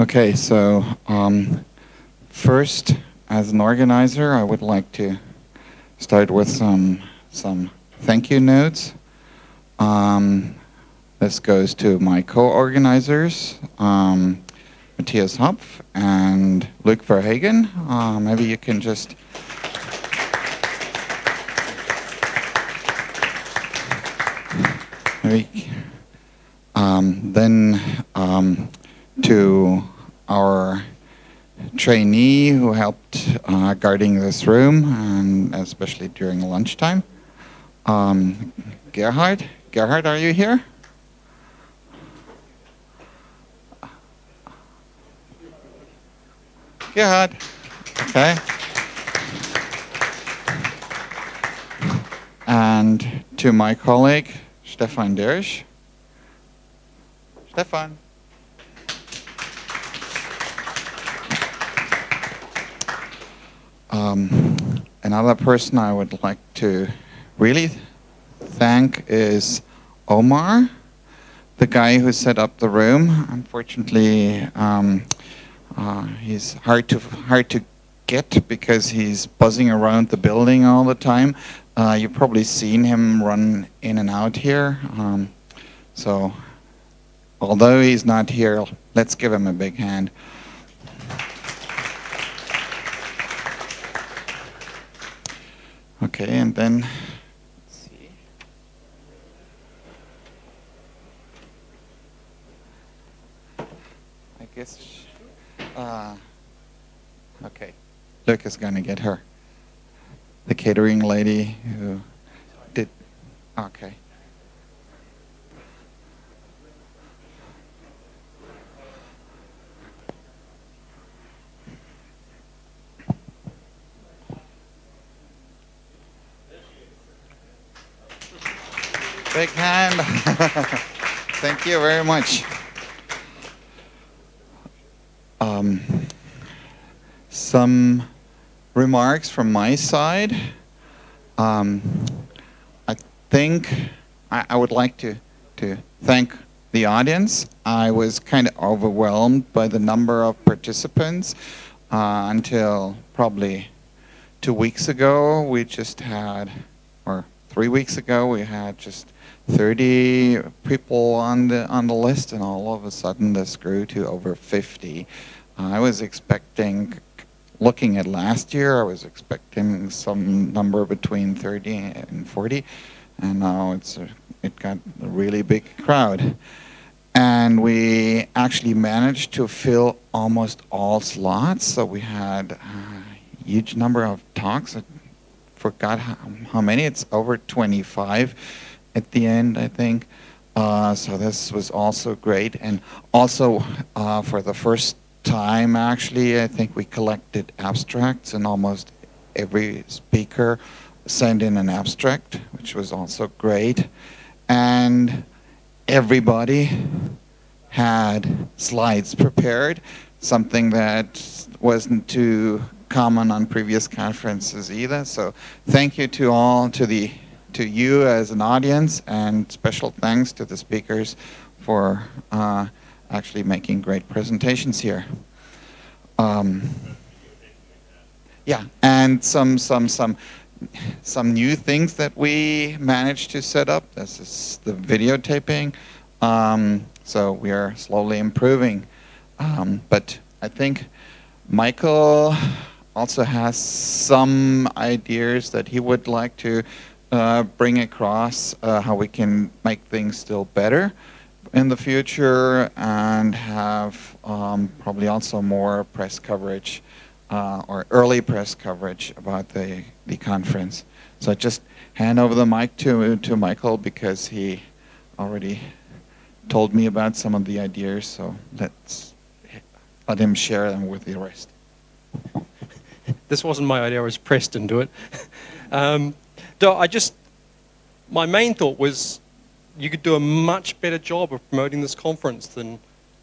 Okay, so first, as an organizer, I would like to start with some thank you notes. This goes to my co-organizers, Matthias Hopf and Luc Verhagen. Maybe you can just then to our trainee who helped guarding this room, and especially during lunchtime. Gerhard, are you here? Gerhard, okay. And to my colleague, Stefan Dersch. Stefan. Another person I would like to really thank is Omar, the guy who set up the room. Unfortunately, he's hard to get because he's buzzing around the building all the time. You've probably seen him run in and out here. So, although he's not here, let's give him a big hand. Okay, and then, let's see. I guess, okay, Luc is going to get her. The catering lady who did, okay. Big hand. Thank you very much. Some remarks from my side. I think I would like to thank the audience. I was kind of overwhelmed by the number of participants until probably 2 weeks ago. We just had, or 3 weeks ago, we had just 30 people on the list, and all of a sudden this grew to over 50. I was expecting, looking at last year, I was expecting some number between 30 and 40, and now it got a really big crowd. And we actually managed to fill almost all slots, so we had a huge number of talks. I forgot how many, it's over 25 at the end, I think. So this was also great. And also for the first time, actually, I think we collected abstracts, and almost every speaker sent in an abstract, which was also great. And everybody had slides prepared, something that wasn't too common on previous conferences either. So thank you to all, to you as an audience, and special thanks to the speakers for actually making great presentations here. Yeah, and some new things that we managed to set up. This is the videotaping. So we are slowly improving. But I think Michael also has some ideas that he would like to bring across, how we can make things still better in the future, and have probably also more press coverage or early press coverage about the conference. So I just hand over the mic to Michael, because he already told me about some of the ideas, so let's let him share them with the rest. This wasn't my idea, I was pressed into it. My main thought was you could do a much better job of promoting this conference than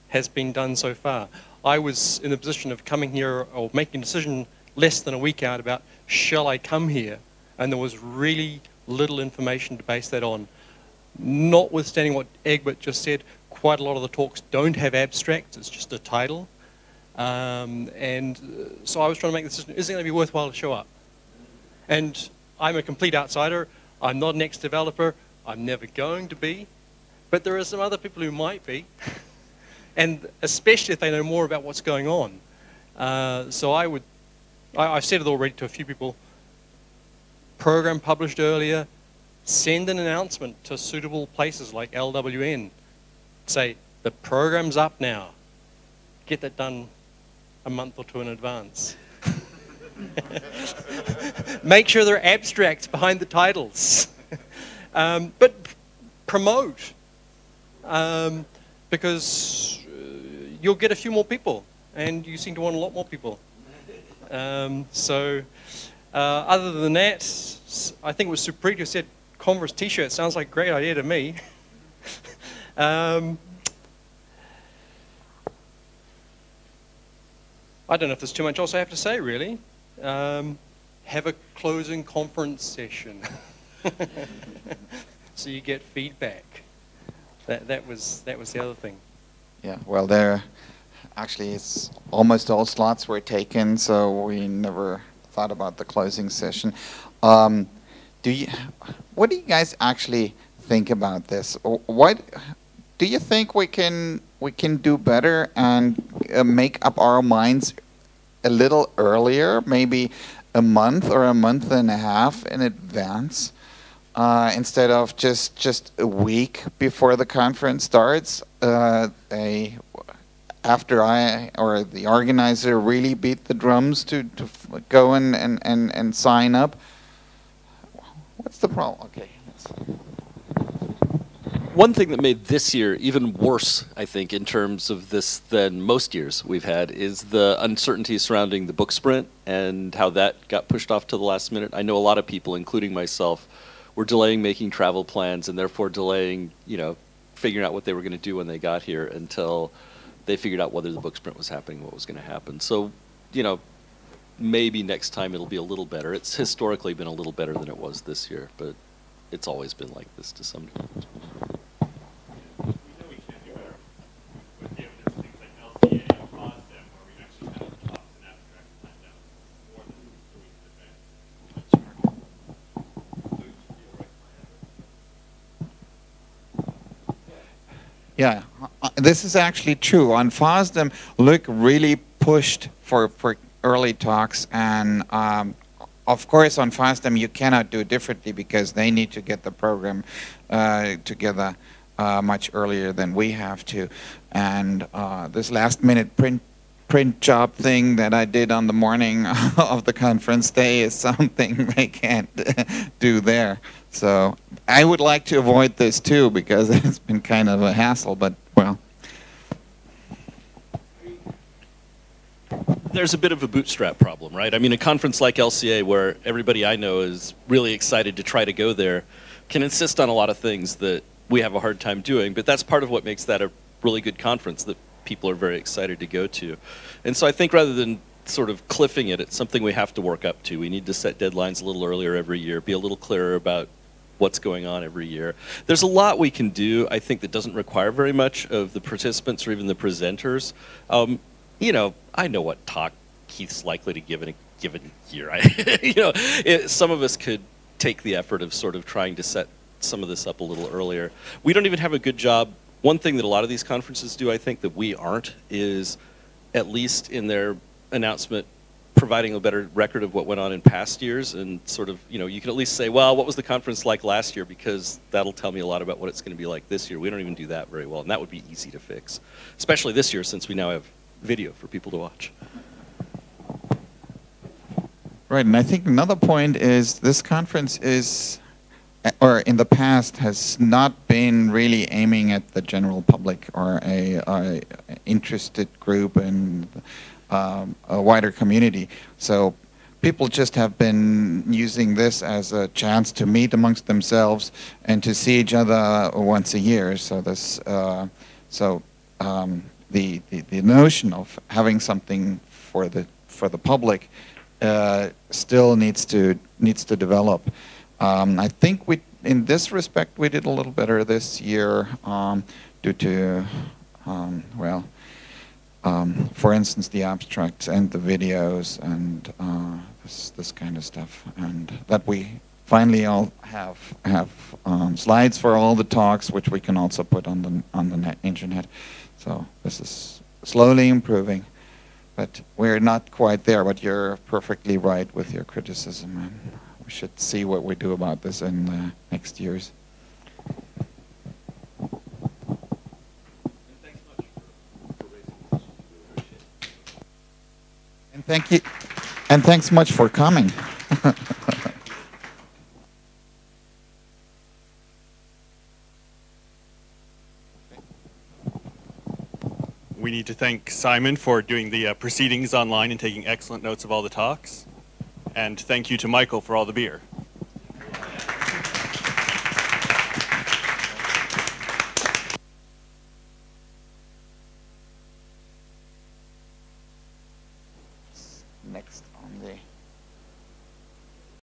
has been done so far. I was in the position of coming here or making a decision less than a week out about, shall I come here? And there was really little information to base that on. Notwithstanding what Egbert just said, quite a lot of the talks don't have abstracts, it's just a title. So I was trying to make the decision, is it going to be worthwhile to show up? And I'm a complete outsider. I'm not an ex-developer. I'm never going to be. But there are some other people who might be. And especially if they know more about what's going on. So I've said it already to a few people, program published earlier, send an announcement to suitable places like LWN. Say, the program's up now. Get that done a month or two in advance. Make sure there are abstracts behind the titles. But promote. Because you'll get a few more people. And you seem to want a lot more people. Other than that, I think it was Supreet who said Converse t-shirt. Sounds like a great idea to me. I don't know if there's too much else I have to say, really. Have a closing conference session. So you get feedback. That was the other thing. Yeah, well, there actually it's almost all slots were taken, so we never thought about the closing session. What do you guys actually think about this? What do you think we can do better and make up our minds a little earlier, maybe a month or a month and a half in advance, instead of just a week before the conference starts? After I or the organizer really beat the drums to go and sign up. What's the problem? Okay. One thing that made this year even worse, I think, in terms of this than most years we've had is the uncertainty surrounding the book sprint and how that got pushed off to the last minute. I know a lot of people, including myself, were delaying making travel plans and therefore delaying, figuring out what they were going to do when they got here until they figured out whether the book sprint was happening, what was going to happen. So, maybe next time it'll be a little better. It's historically been a little better than it was this year, but it's always been like this to some degree. We know we can do better. But there's things like LCA and FOSDEM where we actually have talks and abstracts planned out more than a week in advance. So it should be a right plan. Yeah, this is actually true. On FOSDEM, Luc really pushed for early talks, and of course on FOSDEM you cannot do it differently because they need to get the program together much earlier than we have to. And this last-minute print job thing that I did on the morning of the conference day is something they can't do there. So I would like to avoid this too because it's been kind of a hassle, but well. There's a bit of a bootstrap problem, right? I mean, a conference like LCA where everybody I know is really excited to try to go there can insist on a lot of things that we have a hard time doing, but that's part of what makes that a really good conference that people are very excited to go to. And so I think rather than sort of cliffing it, it's something we have to work up to. We need to set deadlines a little earlier every year, be a little clearer about what's going on every year. There's a lot we can do, I think, that doesn't require very much of the participants or even the presenters. I know what talk Keith's likely to give in a given year. Some of us could take the effort of sort of trying to set some of this up a little earlier. We don't even have a good job. One thing that a lot of these conferences do, I think, that we aren't, is at least in their announcement providing a better record of what went on in past years, and sort of, you can at least say, well, what was the conference like last year, because that'll tell me a lot about what it's going to be like this year. We don't even do that very well, and that would be easy to fix, especially this year since we now have video for people to watch. Right, and I think another point is this conference is, or in the past, has not been really aiming at the general public or a interested group and a wider community. So people just have been using this as a chance to meet amongst themselves and to see each other once a year. So this, the notion of having something for the public still needs to develop. I think in this respect we did a little better this year due to For instance, the abstracts and the videos and this kind of stuff, and that we finally all have slides for all the talks, which we can also put on the internet. So this is slowly improving, but we're not quite there. But you're perfectly right with your criticism, and we should see what we do about this in the next years. And thank you, and thanks much for coming. We need to thank Simon for doing the proceedings online and taking excellent notes of all the talks. And thank you to Michael for all the beer. Next on the